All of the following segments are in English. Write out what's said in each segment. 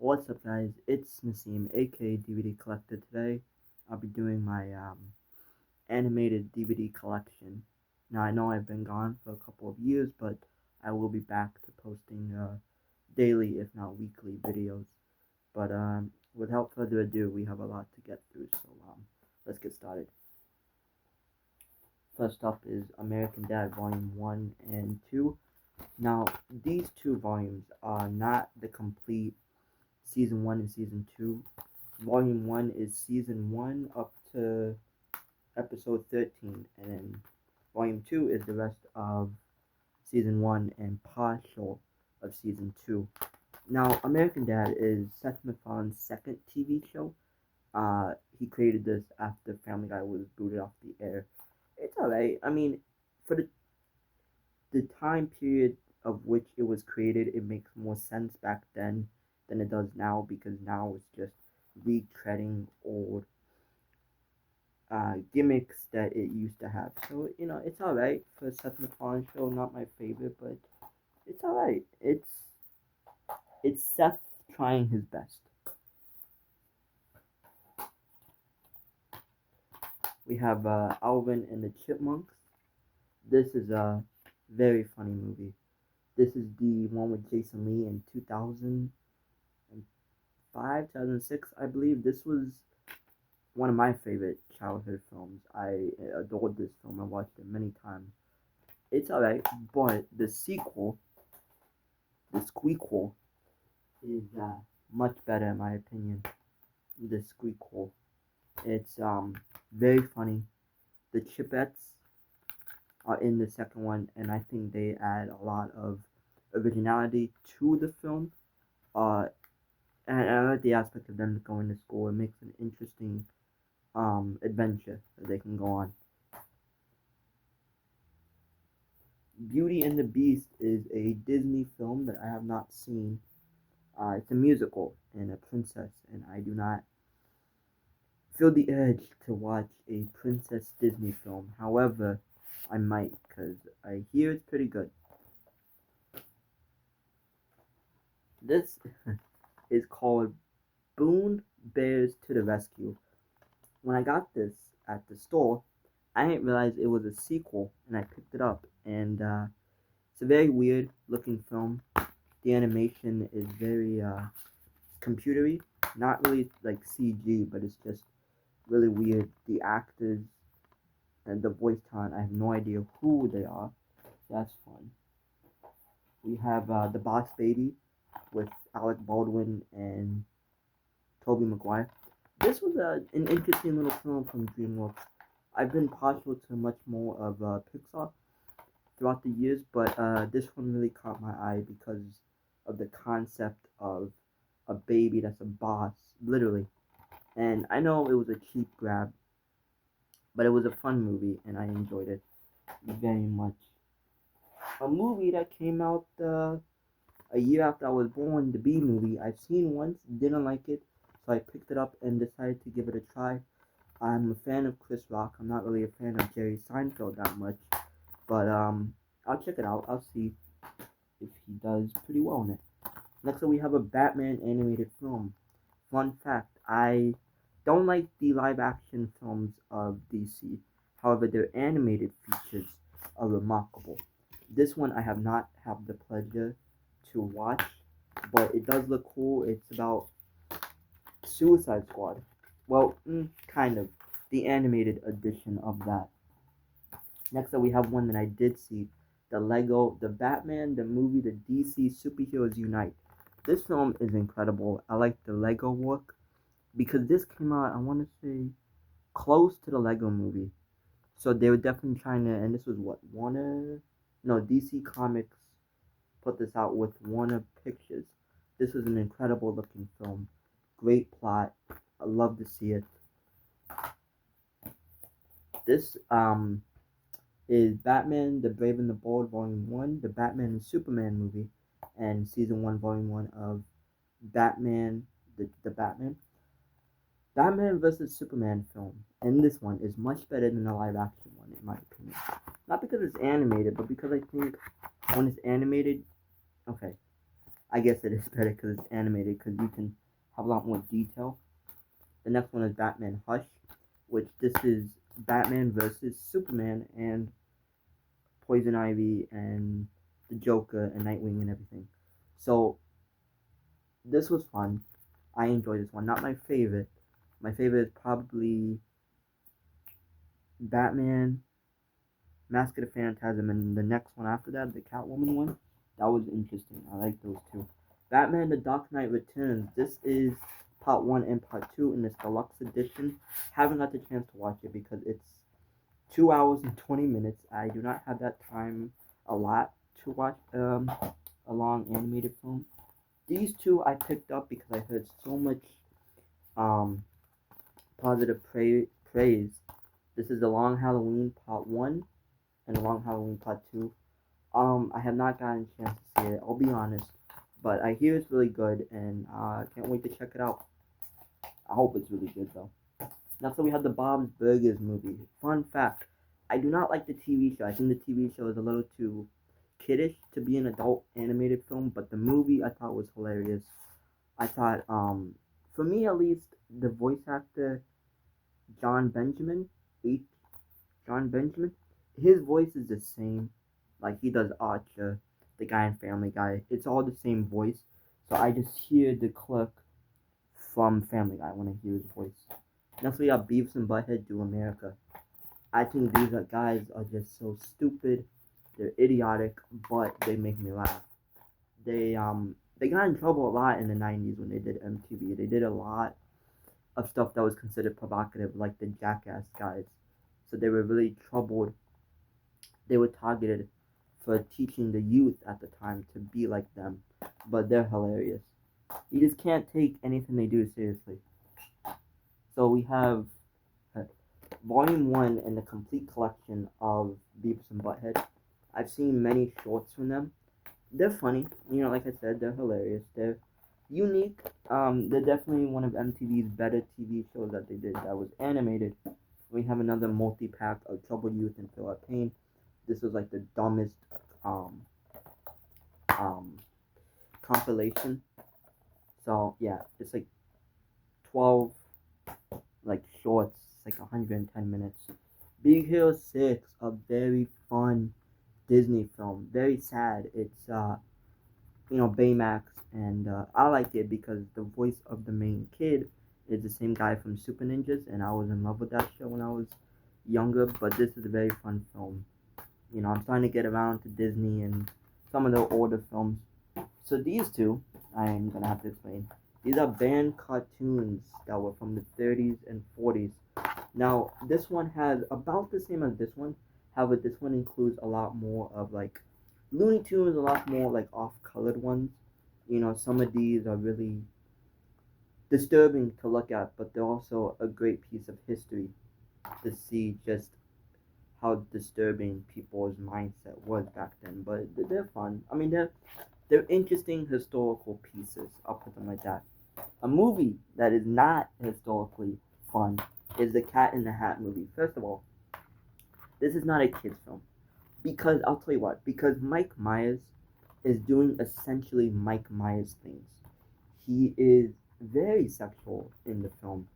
What's up, guys? It's Nassim, aka DVD Collector. Today, I'll be doing my animated DVD collection. Now, I know I've been gone for a couple of years, but I will be back to posting daily, if not weekly, videos. But without further ado, we have a lot to get through, so let's get started. First up is American Dad Volume 1 and 2. Now, these two volumes are not the complete Season 1 and Season 2. Volume 1 is Season 1 up to Episode 13, and then Volume 2 is the rest of Season 1 and partial of Season 2. Now, American Dad is Seth MacFarlane's second TV show. He created this after Family Guy was booted off the air. It's alright. I mean, for the time period of which it was created, it makes more sense back then than it does now, because now it's just retreading old gimmicks that it used to have. So, it's alright for a Seth MacFarlane show. Not my favorite, but it's alright. It's Seth trying his best. We have Alvin and the Chipmunks. This is a very funny movie. This is the one with Jason Lee in 2005, 2006, I believe. This was one of my favorite childhood films. I adored this film. I watched it many times. It's alright, but the sequel, the squeakquel, is much better in my opinion. The squeakquel. It's very funny. The Chipettes are in the second one, and I think they add a lot of originality to the film. And I like the aspect of them going to school. It makes an interesting adventure that they can go on. Beauty and the Beast is a Disney film that I have not seen. It's a musical and a princess, and I do not feel the urge to watch a princess Disney film. However, I might, because I hear it's pretty good. This is called Boone Bears to the Rescue. When I got this at the store, I didn't realize it was a sequel, and I picked it up, and it's a very weird looking film. The animation is very computery, not really like CG, but it's just really weird. The actors and the voice talent, I have no idea who they are. That's fun. We have The Boss Baby with Alec Baldwin and Tobey Maguire. This was an interesting little film from DreamWorks. I've been partial to much more of Pixar throughout the years, but this one really caught my eye because of the concept of a baby that's a boss, literally. And I know it was a cheap grab, but it was a fun movie, and I enjoyed it very much. A movie that came out a year after I was born, the Bee Movie. I've seen once, didn't like it, so I picked it up and decided to give it a try. I'm a fan of Chris Rock. I'm not really a fan of Jerry Seinfeld that much, but I'll check it out. I'll see if he does pretty well in it. Next up, we have a Batman animated film. Fun fact, I don't like the live action films of DC. However, their animated features are remarkable. This one I have not had the pleasure to watch, but it does look cool. It's about Suicide Squad. Well, kind of. The animated edition of that. Next up, we have one that I did see. The Batman, the movie, the DC Superheroes Unite. This film is incredible. I like the Lego work, because this came out, I want to say, close to the Lego movie. So they were definitely trying to, and this was what, DC Comics put this out with Warner Pictures. This was an incredible looking film. Great plot. I love to see it. This is Batman, the Brave and the Bold, Volume 1, the Batman and Superman movie, and Season 1, Volume 1 of Batman, the Batman. Batman vs. Superman film, and this one is much better than the live action one, in my opinion. Not because it's animated, but because I think when it's animated, okay, I guess it is better because it's animated because you can have a lot more detail. The next one is Batman Hush, which this is Batman versus Superman and Poison Ivy and the Joker and Nightwing and everything. So this was fun. I enjoyed this one. Not my favorite. My favorite is probably Batman, Mask of the Phantasm, and the next one after that, the Catwoman one. That was interesting. I like those two. Batman: The Dark Knight Returns. This is part one and part two in this deluxe edition. Haven't got the chance to watch it because it's 2 hours and 20 minutes. I do not have that time a lot to watch a long animated film. These two I picked up because I heard so much um positive praise. This is The Long Halloween Part 1 and The Long Halloween Part 2. I have not gotten a chance to see it, I'll be honest. But I hear it's really good and I can't wait to check it out. I hope it's really good though. Next up we have the Bob's Burgers movie. Fun fact, I do not like the TV show. I think the TV show is a little too kiddish to be an adult animated film, but the movie I thought was hilarious. I thought, for me at least, the voice actor John Benjamin, H. John Benjamin, his voice is the same. Like he does Archer, the guy in Family Guy. It's all the same voice. So I just hear the clerk from Family Guy when I hear his voice. Next we have Beavis and Butthead Do America. I think these guys are just so stupid. They're idiotic, but they make me laugh. They got in trouble a lot in the 90s when they did MTV. They did a lot of stuff that was considered provocative, like the Jackass guys. So they were really troubled. They were targeted for teaching the youth at the time to be like them, but they're hilarious. You just can't take anything they do seriously. So we have Volume 1 and the complete collection of Beavis and Butthead. I've seen many shorts from them. They're funny, like I said, they're hilarious. They're unique. They're definitely one of MTV's better TV shows that they did that was animated. We have another multi-pack of Troubled Youth and Feel Our Pain. This was like the dumbest um, um, compilation. So yeah, it's like 12 like shorts, like 110 minutes. Big Hero 6, a very fun Disney film. Very sad. It's Baymax, and I like it because the voice of the main kid is the same guy from Super Ninjas, and I was in love with that show when I was younger. But this is a very fun film. I'm starting to get around to Disney and some of the older films. So these two, I'm gonna have to explain. These are banned cartoons that were from the 30s and 40s. Now, this one has about the same as this one. However, this one includes a lot more of like Looney Tunes, a lot more like off-colored ones. Some of these are really disturbing to look at, but they're also a great piece of history to see just how disturbing people's mindset was back then. But they're fun. I mean, they're interesting historical pieces. I'll put them like that. A movie that is not historically fun is the Cat in the Hat movie. First of all, this is not a kids film because I'll tell you what. Because Mike Myers is doing essentially Mike Myers things. He is very sexual in the film.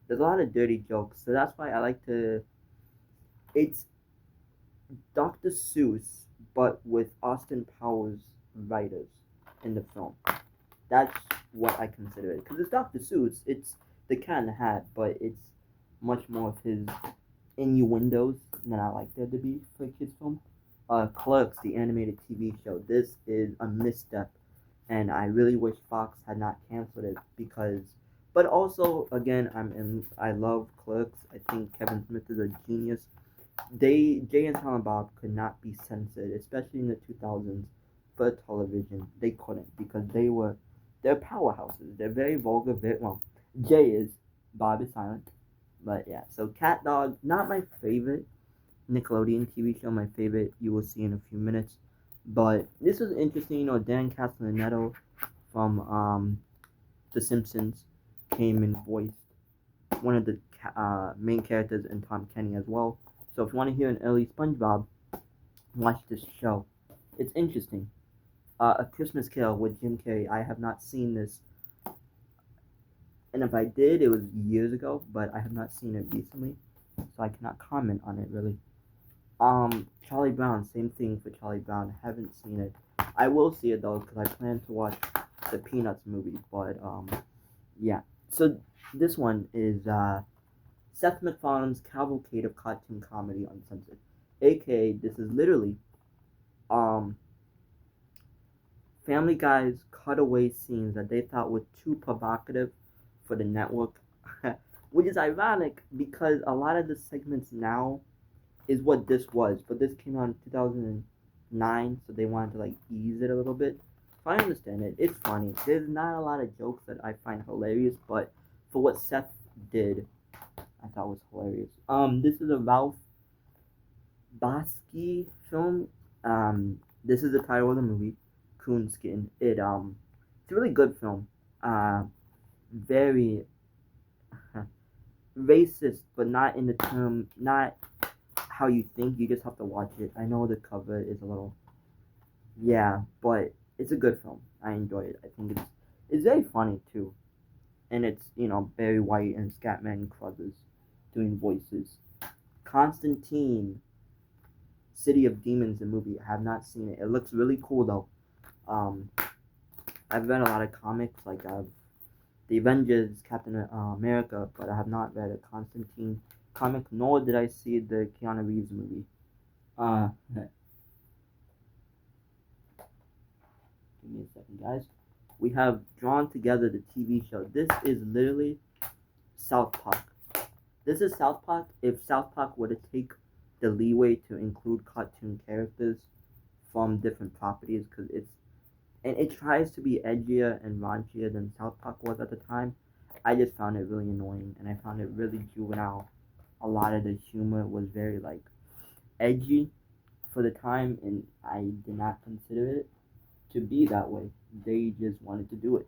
There's a lot of dirty jokes, so that's why I like to. It's Dr. Seuss, but with Austin Powers writers in the film. That's what I consider it. Because it's Dr. Seuss, it's the Cat in the Hat, but it's much more of his innuendos than I like there to be for a kids' film. Clerks, the animated TV show. This is a misstep, and I really wish Fox had not canceled it because. But also, again, I love Clerks. I think Kevin Smith is a genius. Jay and Silent Bob could not be censored, especially in the 2000s for television. They couldn't because they're powerhouses. They're very vulgar. Jay is, Bob is silent. But yeah, so Cat Dog, not my favorite Nickelodeon TV show. My favorite you will see in a few minutes. But this was interesting. Dan Castellanetto from The Simpsons came and voiced one of the main characters in Tom Kenny as well. So if you want to hear an early SpongeBob, watch this show. It's interesting. A Christmas Carol with Jim Carrey. I have not seen this, and if I did, it was years ago. But I have not seen it recently, so I cannot comment on it really. Charlie Brown, same thing for Charlie Brown. Haven't seen it. I will see it though because I plan to watch the Peanuts movie. But yeah. So this one is Seth MacFarlane's Cavalcade of Cartoon Comedy Uncensored, aka this is literally um Family Guy's cutaway scenes that they thought were too provocative for the network, which is ironic because a lot of the segments now is what this was, but this came out in 2009, so they wanted to like ease it a little bit. So I understand it. It's funny. There's not a lot of jokes that I find hilarious, but for what Seth did, I thought was hilarious. This is a Ralph Bakshi film. This is the title of the movie, Coonskin. It's a really good film. Very racist, but not in the term, not how you think. You just have to watch it. I know the cover is a little, yeah, but it's a good film. I enjoy it. I think it's very funny too, and it's Barry White and Scatman Crothers doing voices. Constantine, City of Demons, the movie. I have not seen it. It looks really cool though. Um, I've read a lot of comics like the Avengers, Captain America, but I have not read a Constantine comic, nor did I see the Keanu Reeves movie. Give me a second, guys. We have Drawn Together, the TV show. This is literally South Park. This is South Park if South Park were to take the leeway to include cartoon characters from different properties, because it tries to be edgier and raunchier than South Park was at the time. I just found it really annoying, and I found it really juvenile. A lot of the humor was very like edgy for the time, and I did not consider it to be that way. They just wanted to do it.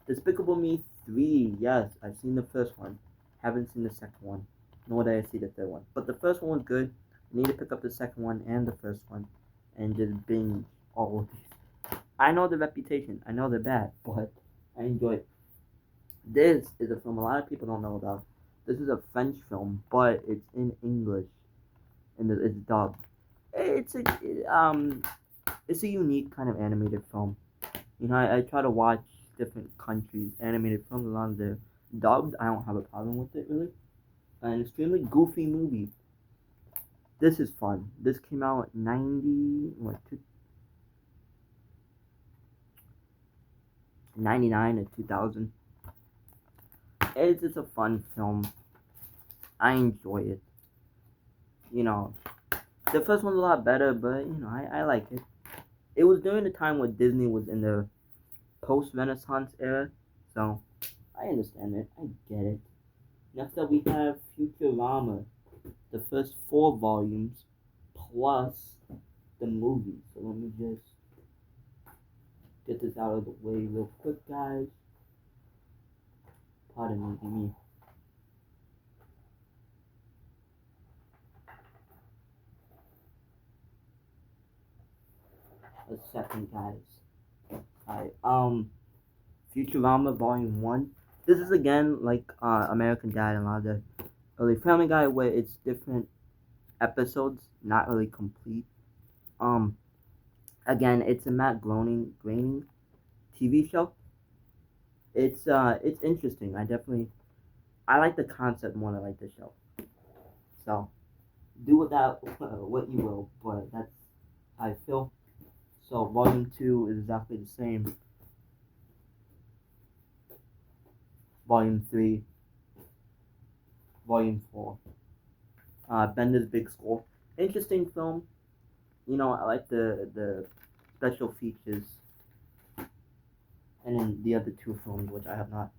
Despicable Me 3, yes, I've seen the first one. Haven't seen the second one, nor did I see the third one. But the first one was good. I need to pick up the second one and the first one and just binge all of these. I know the reputation. I know they're bad, but I enjoy it. This is a film a lot of people don't know about. This is a French film, but it's in English and it's dubbed. It's it's a unique kind of animated film. I try to watch different countries' animated films as long as they're dubbed. I don't have a problem with it really. An extremely goofy movie. This is fun. This came out 99 or 2000. It's just a fun film. I enjoy it. You know, the first one's a lot better, but I like it. It was during the time when Disney was in the post-Renaissance era, so I understand it. I get it. Next up, we have Futurama, the first 4 volumes plus the movie. So let me just get this out of the way real quick, guys. Pardon me, give me a second, guys. Alright, Futurama Volume 1. This is again like American Dad and a lot of the early Family Guy, where it's different episodes, not really complete. Again, it's a Matt Groening TV show. It's interesting. I like the concept more than I like the show. So do with that what you will, but that's how I feel. So Volume 2 is exactly the same. Volume 3, Volume 4. Bender's Big School. Interesting film. I like the special features. And then the other 2 films, which I have not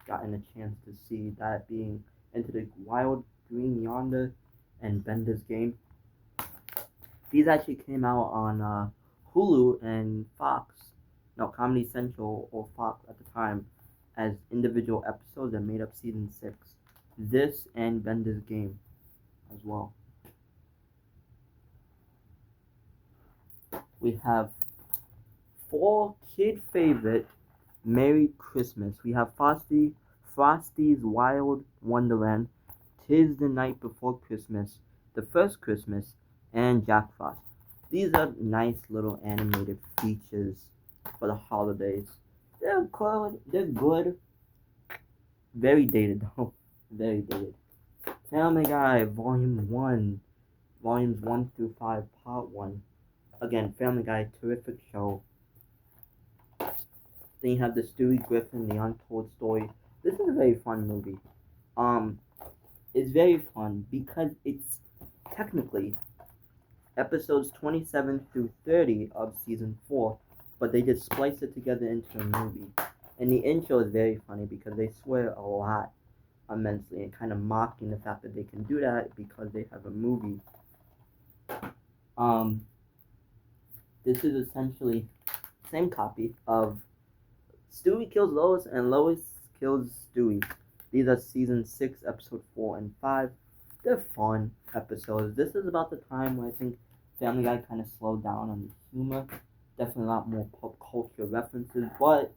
gotten a chance to see, that being Into the Wild, Green Yonder, and Bender's Game. These actually came out on Hulu and Fox, Comedy Central or Fox at the time, as individual episodes that made up season 6. This and Bender's Game as well. We have For kid favorite, Merry Christmas. We have Frosty's Wild Wonderland, Tis the Night Before Christmas, The First Christmas, and Jack Frost. These are nice little animated features for the holidays. They're good. They're good. Very dated though. Very dated. Family Guy Volume 1. Volumes 1 through 5, Part 1. Again, Family Guy, terrific show. Then you have the Stewie Griffin, The Untold Story. This is a very fun movie. Um, it's very fun because it's technically episodes 27 through 30 of season 4, but they just splice it together into a movie. And the intro is very funny because they swear a lot immensely and kind of mocking the fact that they can do that because they have a movie. This is essentially the same copy of Stewie kills Lois and Lois kills Stewie. These are season 6, episode 4 and 5. They're fun episodes. This is about the time where I think Family Guy kind of slowed down on the humor. Definitely a lot more pop culture references, but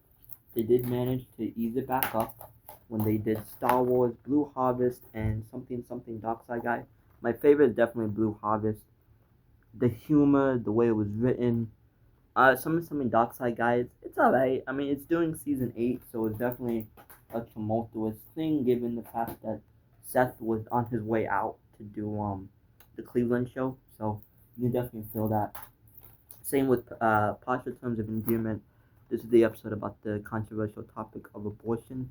they did manage to ease it back up when they did Star Wars, Blue Harvest, and something Dark Side Guy. My favorite is definitely Blue Harvest. The humor, the way it was written, something Dark Side Guys, it's alright. I mean, it's doing season 8, so it's definitely a tumultuous thing given the fact that Seth was on his way out to do the Cleveland show, so you can definitely feel that. Same with Partial Terms of Endearment. This is the episode about the controversial topic of abortion.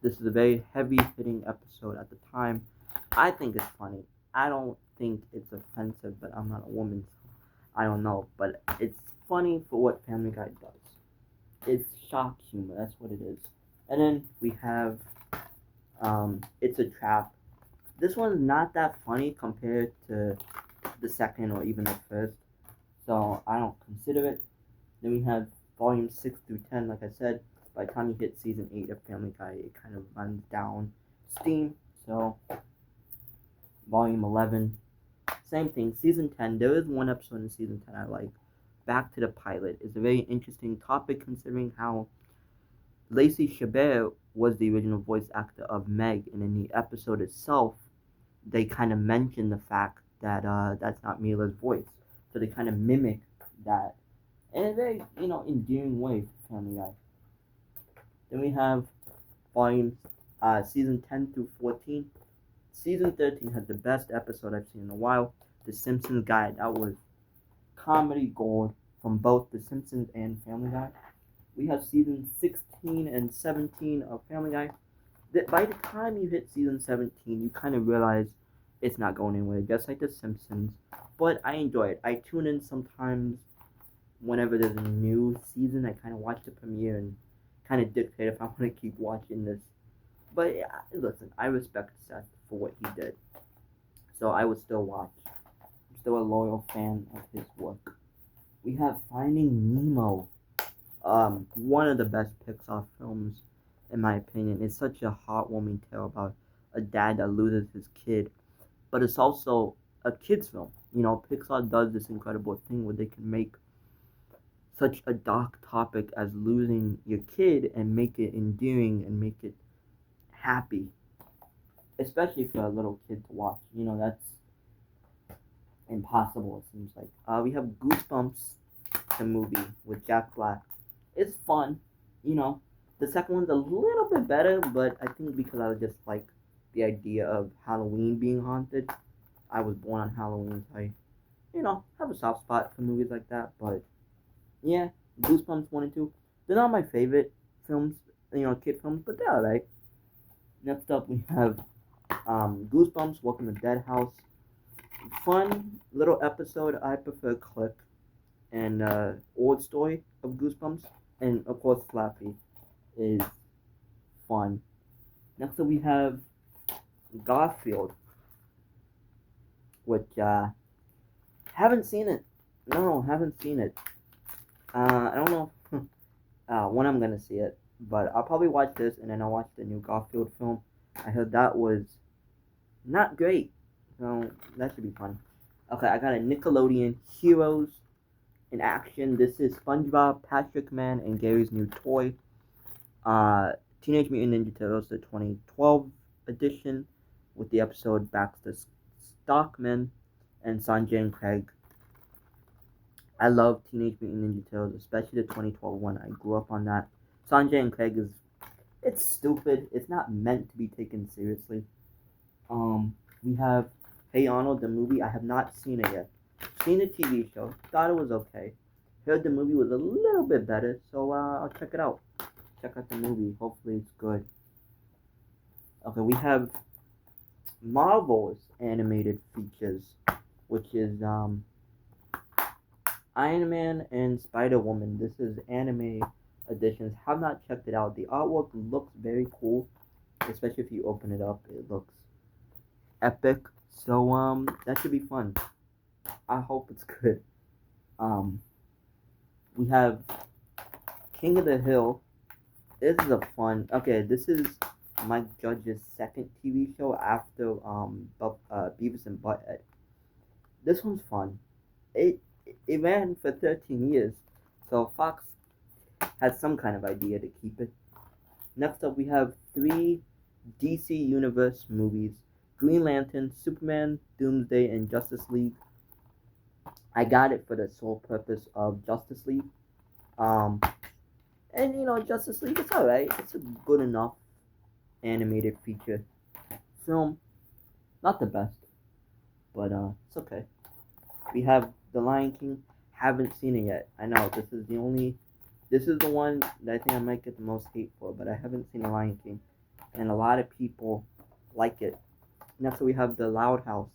This is a very heavy-hitting episode at the time. I think it's funny. I don't think it's offensive, but I'm not a woman, so I don't know. But it's funny for what Family Guy does. It's shock humor, that's what it is. And then we have It's a Trap. This one's not that funny compared to the second or even the first, so I don't consider it. Then we have volume 6 through 10, like I said. By the time you hit season 8 of Family Guy, it kind of runs down steam. So, volume 11, same thing. Season 10, there is one episode in season 10 I like. Back to the Pilot. It's a very interesting topic considering how Lacey Chabert was the original voice actor of Meg, and in the episode itself, they kind of mention the fact that that's not Mila's voice. So they kind of mimic that in a very, endearing way for Family Guy. Then we have volumes, season 10 through 14. Season 13 has the best episode I've seen in a while, The Simpsons Guide. That was comedy gold from both The Simpsons and Family Guy. We have season 16 and 17 of Family Guy. By the time you hit season 17, you kind of realize it's not going anywhere, just like The Simpsons. But I enjoy it. I tune in sometimes whenever there's a new season. I kind of watch the premiere and kind of dictate if I want to keep watching this. But yeah, listen, I respect Seth for what he did, so I would still watch. I'm still a loyal fan of his work. We have Finding Nemo, one of the best Pixar films, in my opinion. It's such a heartwarming tale about a dad that loses his kid, but it's also a kid's film. Pixar does this incredible thing where they can make such a dark topic as losing your kid and make it endearing and make it happy, especially for a little kid to watch. That's impossible, it seems like. We have Goosebumps, the movie with Jack Black. It's fun. The second one's a little bit better, but I think because I just like the idea of Halloween being haunted. I was born on Halloween, so I, have a soft spot for movies like that. But yeah, Goosebumps 1 and 2. They're not my favorite films, kid films, but they're alright. Next up, we have Goosebumps, Welcome to Dead House. Fun little episode. I prefer Click and Old Story of Goosebumps. And of course, Flappy is fun. Next up, we have Garfield, which haven't seen it. No, haven't seen it. I don't know when I'm gonna see it, but I'll probably watch this and then I'll watch the new Garfield film. I heard that was not great, so that should be fun. Okay, I got a Nickelodeon Heroes In action, this is SpongeBob, Patrick Man, and Gary's New Toy. Teenage Mutant Ninja Turtles, the 2012 edition, with the episode Baxter Stockman and Sanjay and Craig. I love Teenage Mutant Ninja Turtles, especially the 2012 one. I grew up on that. Sanjay and Craig it's stupid. It's not meant to be taken seriously. We have Hey Arnold, the movie. I have not seen it yet. Seen the TV show. Thought it was okay. Heard the movie was a little bit better, so I'll check it out. Check out the movie. Hopefully it's good. Okay, we have Marvel's animated features, which is Iron Man and Spider-Woman. This is anime editions. Have not checked it out. The artwork looks very cool, especially if you open it up. It looks epic. So that should be fun. I hope it's good. We have King of the Hill. This is a fun. Okay, this is Mike Judge's second TV show after Beavis and Butthead. This one's fun. It ran for 13 years, so Fox had some kind of idea to keep it. Next up, we have 3 DC Universe movies: Green Lantern, Superman, Doomsday, and Justice League. I got it for the sole purpose of Justice League. And Justice League, it's alright. It's a good enough animated feature film. Not the best, but it's okay. We have The Lion King. Haven't seen it yet. I know this is the one that I think I might get the most hate for, but I haven't seen The Lion King, and a lot of people like it. Next, we have The Loud House.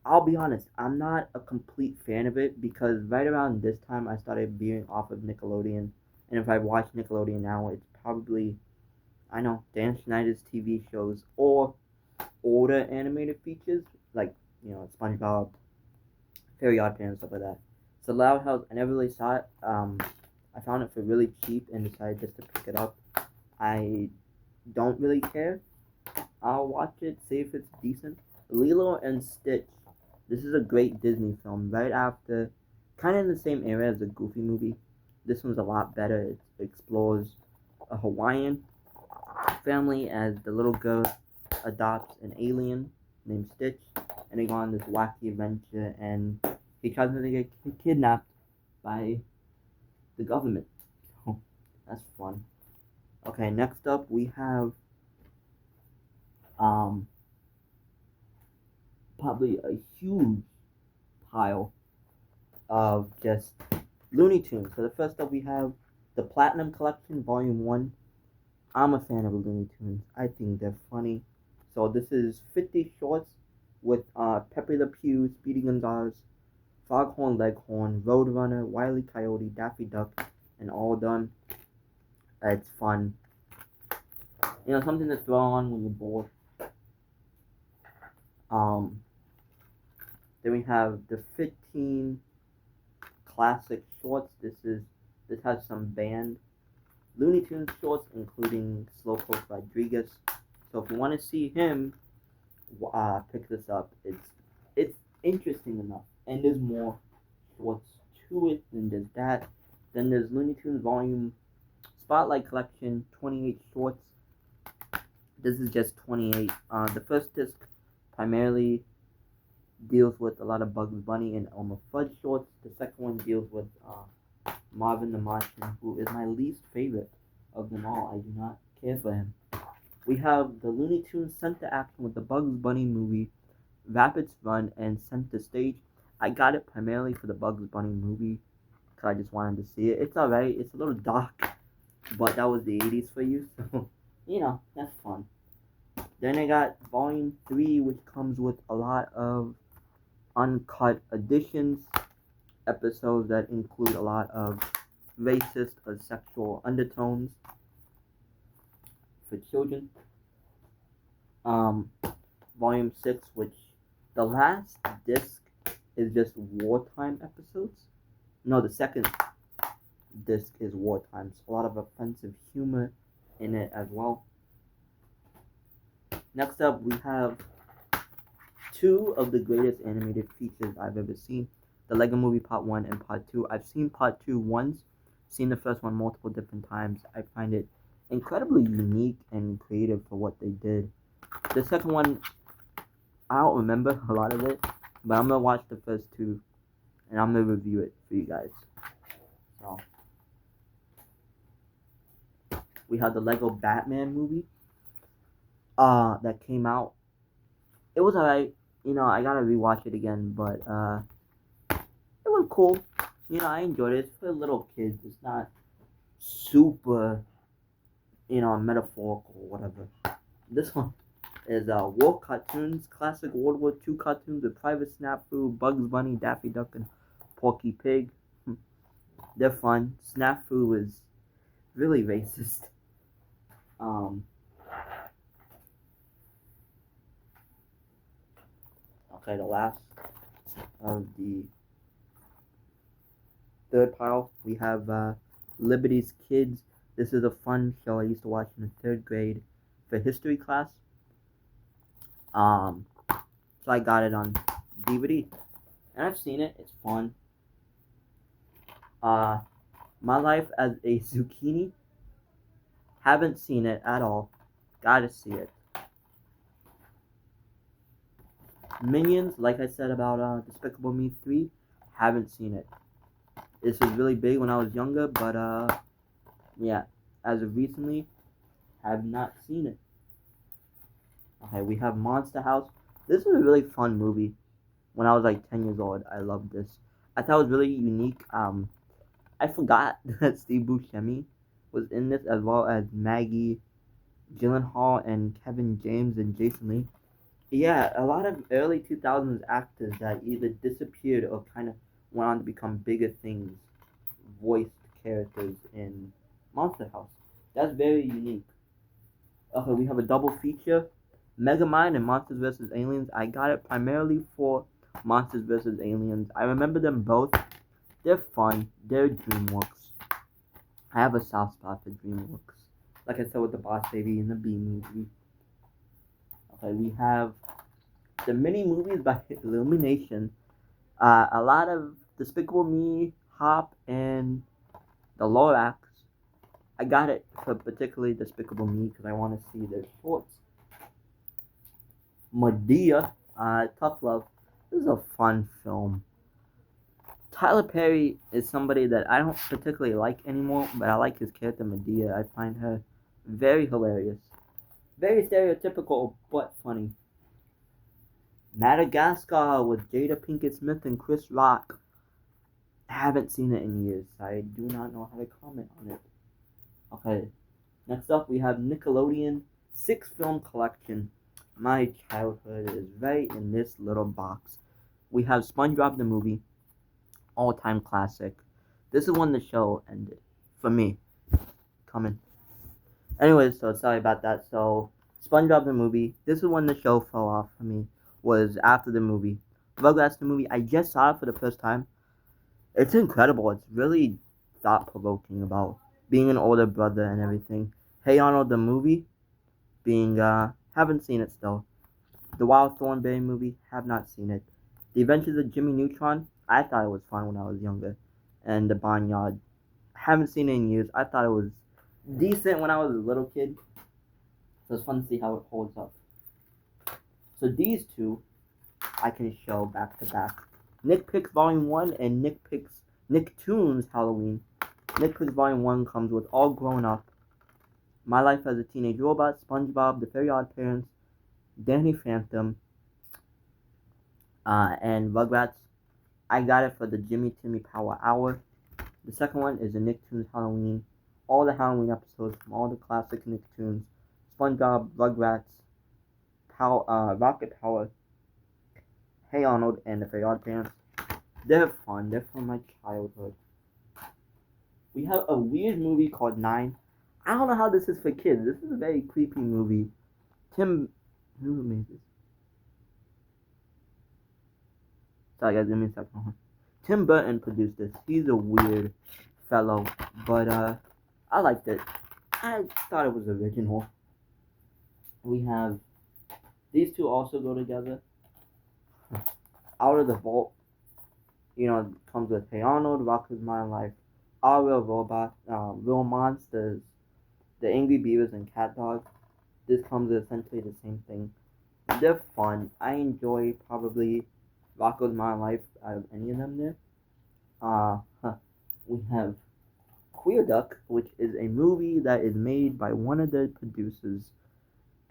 I'll be honest, I'm not a complete fan of it because right around this time I started veering off of Nickelodeon, and if I watch Nickelodeon now, it's probably, Dan Schneider's TV shows or older animated features like SpongeBob, Fairy Odd Parents, stuff like that. So Loud House, I never really saw it. I found it for really cheap and decided just to pick it up. I don't really care. I'll watch it, see if it's decent. Lilo and Stitch. This is a great Disney film right after, kind of in the same era as the Goofy movie. This one's a lot better. It explores a Hawaiian family as the little girl adopts an alien named Stitch, and they go on this wacky adventure, and he tries to get kidnapped by the government. Oh, that's fun. Okay, next up we have probably a huge pile of just Looney Tunes. So the first up we have the Platinum Collection Volume 1. I'm a fan of Looney Tunes. I think they're funny. So this is 50 shorts with Pepe Le Pew, Speedy Gonzales, Foghorn Leghorn, Roadrunner, Wile E. Coyote, Daffy Duck, and all done. It's fun. Something to throw on when you're bored. Then we have the 15 classic shorts. This has some banned Looney Tunes shorts, including Slowpoke Rodriguez. So if you want to see him, pick this up. It's interesting enough, and there's more shorts to it than just that. Then there's Looney Tunes Volume Spotlight Collection, 28 shorts. This is just 28. The first disc primarily deals with a lot of Bugs Bunny and Elmer Fudd shorts. The second one deals with Marvin the Martian, who is my least favorite of them all. I do not care for him. We have the Looney Tunes Center Action with the Bugs Bunny movie, Rapids Run, and Center Stage. I got it primarily for the Bugs Bunny movie because I just wanted to see it. It's alright. It's a little dark, but that was the 80s for you, so that's fun. Then I got Volume 3, which comes with a lot of uncut editions, episodes that include a lot of racist or sexual undertones for children. Volume 6, which the last disc is just wartime episodes. No, the second disc is wartime. So a lot of offensive humor in it as well. Next up, we have 2 of the greatest animated features I've ever seen. the Lego Movie Part 1 and Part 2. I've seen Part 2 once, seen the first one multiple different times. I find it incredibly unique and creative for what they did. The second one, I don't remember a lot of it, but I'm gonna watch the first two and I'm gonna review it for you guys. So we have the Lego Batman movie that came out. It was alright. I gotta rewatch it again, but it was cool. I enjoyed it. It's for little kids. It's not super, metaphorical or whatever. This one is Wolf Cartoons, classic World War II cartoons with Private Snafu, Bugs Bunny, Daffy Duck, and Porky Pig. They're fun. Snafu is really racist. Okay, the last of the third pile, we have Liberty's Kids. This is a fun show I used to watch in the third grade for history class. So I got it on DVD, and I've seen it. It's fun. My Life as a Zucchini. Haven't seen it at all. Gotta see it. Minions, like I said about Despicable Me 3, haven't seen it. This was really big when I was younger, but yeah, as of recently, have not seen it. Okay, we have Monster House. This was a really fun movie. When I was like 10 years old, I loved this. I thought it was really unique. I forgot that Steve Buscemi was in this, as well as Maggie Gyllenhaal and Kevin James and Jason Lee. Yeah, a lot of early 2000s actors that either disappeared or kind of went on to become bigger things voiced characters in Monster House. That's very unique. Okay, we have a double feature, Megamind and Monsters vs. Aliens. I got it primarily for Monsters vs. Aliens. I remember them both. They're fun. They're DreamWorks. I have a soft spot for DreamWorks. Like I said with the Boss Baby and the Bee Movie. Okay, we have the mini movies by Illumination. A lot of Despicable Me, Hop, and the Lorax. I got it for particularly Despicable Me because I want to see their shorts. Medea, Tough Love. This is a fun film. Tyler Perry is somebody that I don't particularly like anymore, but I like his character Medea. I find her very hilarious. Very stereotypical, but funny. Madagascar with Jada Pinkett Smith and Chris Rock. I haven't seen it in years. I do not know how to comment on it. Okay, next up we have Nickelodeon 6-film collection. My childhood is right in this little box. We have SpongeBob the movie, all-time classic. This is when the show ended, for me. Coming. Anyways, so sorry about that. So, SpongeBob the movie, this is when the show fell off for me, was after the movie. Rugrats the movie, I just saw it for the first time. It's incredible. It's really thought-provoking about being an older brother and everything. Hey Arnold the movie, haven't seen it still. The Wild Thornberry movie, have not seen it. The Adventures of Jimmy Neutron, I thought it was fun when I was younger. And The Barnyard, haven't seen it in years. I thought it was decent when I was a little kid. So it's fun to see how it holds up. So these two, I can show back to back. Nick Picks Volume 1 and Nicktoons Halloween. Nick Picks Volume 1 comes with All Grown Up, My Life as a Teenage Robot, SpongeBob, The Very Odd Parents, Danny Phantom, and Rugrats. I got it for the Jimmy Timmy Power Hour. The second one is the Nicktoons Halloween. All the Halloween episodes from all the classic Nicktoons. SpongeBob, Rugrats, Rocket Power, Hey Arnold, and The Very Odd Parents. They're fun. They're from my childhood. We have a weird movie called 9. I don't know how this is for kids. This is a very creepy movie. Who made this? Sorry guys, give me a second. Tim Burton produced this. He's a weird fellow, but I liked it. I thought it was original. We have these two also go together. Out of the Vault. It comes with Hey Arnold, Rocko's Modern Life, Our Real Robot, Real Monsters, The Angry Beavers, and Cat Dog. This comes with essentially the same thing. They're fun. I enjoy probably Rocko's Modern Life out of any of them there. We have Queer Duck, which is a movie that is made by one of the producers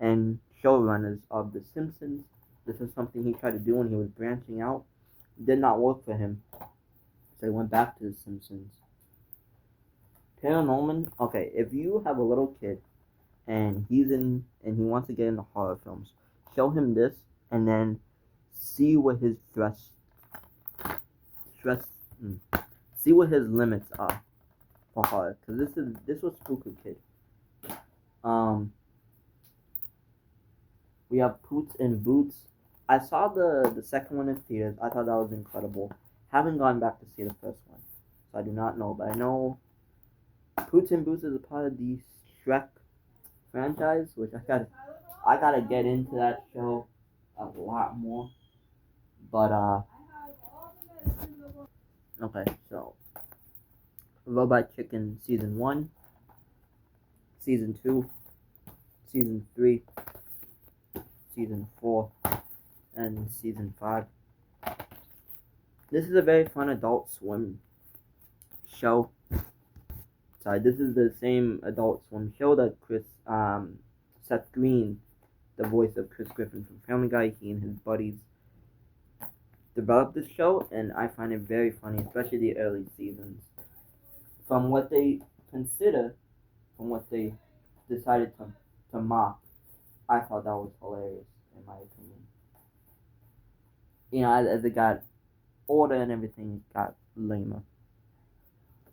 and showrunners of The Simpsons. This is something he tried to do when he was branching out. It did not work for him, so he went back to The Simpsons. Paranorman. Okay, if you have a little kid and he wants to get into horror films, show him this and then see what his stress see what his limits are for horror, because this will spook a kid. Um, we have Poots in Boots. I saw the second one in theaters. I thought that was incredible. Haven't gone back to see the first one, so I do not know. But I know Poots in Boots is a part of the Shrek franchise, which I gotta get into that show a lot more. But okay, so Robot Chicken season 1, season 2, season 3, season 4, and season 5. This is a very fun Adult Swim show. Sorry, this is the same Adult Swim show that Seth Green, the voice of Chris Griffin from Family Guy, he and his buddies developed this show, and I find it very funny, especially the early seasons. From what they consider, from what they decided to mock, I thought that was hilarious, in my opinion. As it got older and everything got lamer.